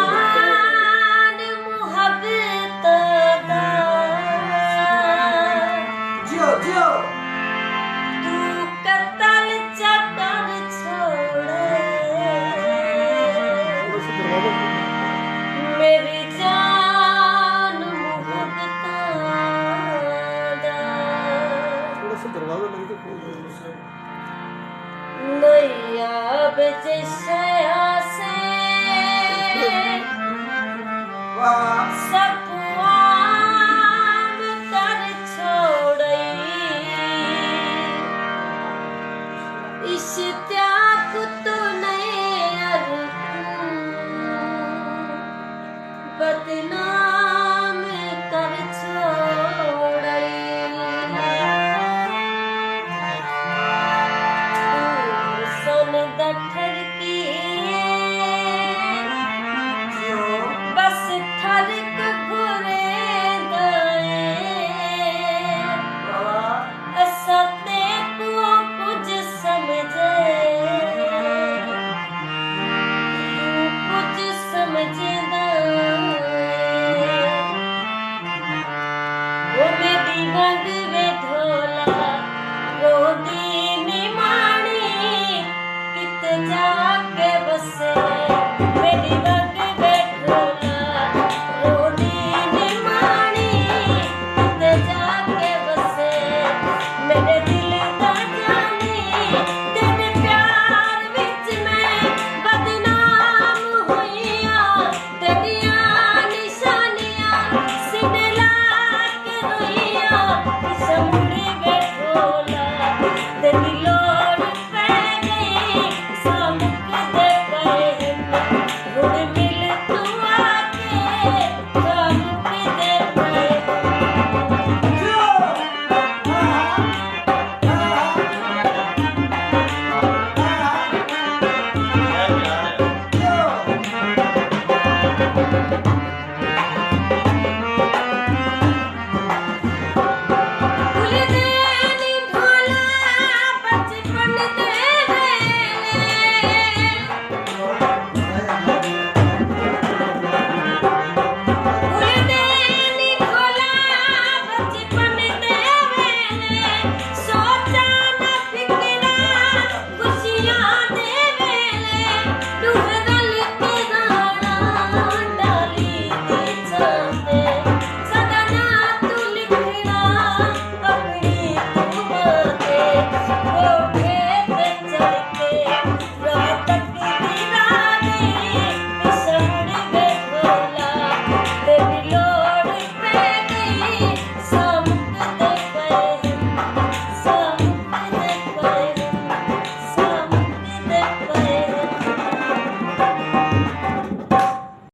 सुल्तान मुहब्बत जियो जियो तू कतल चकर छोड़े मेरी जान मुहब्बत थोड़ा सा दरवाजा बंद कर नैया बेचैया से सपुआम कर छोड़ई इश्तियाक तो नहीं बदनाम कर छोड़ई सन दठर की बस ठरक घुरे गए सते को कुछ समझे कुछ समझदा वो मेरी रंग वे ढोला रोदी निमाणी कित जाके बसे मेरी रंग वे ढोला रोदी निमाणी कित जाके बसे मेरे दिल दा जानी तेरे प्यार विच मैं बदनाम होइया तेरिया निशानियां सीने लाके रोइया समुंदरी वे ढोला तेरी लोड़ पै गई सामुक दे पे रुड़ मिल तू आके सामुक दे पे So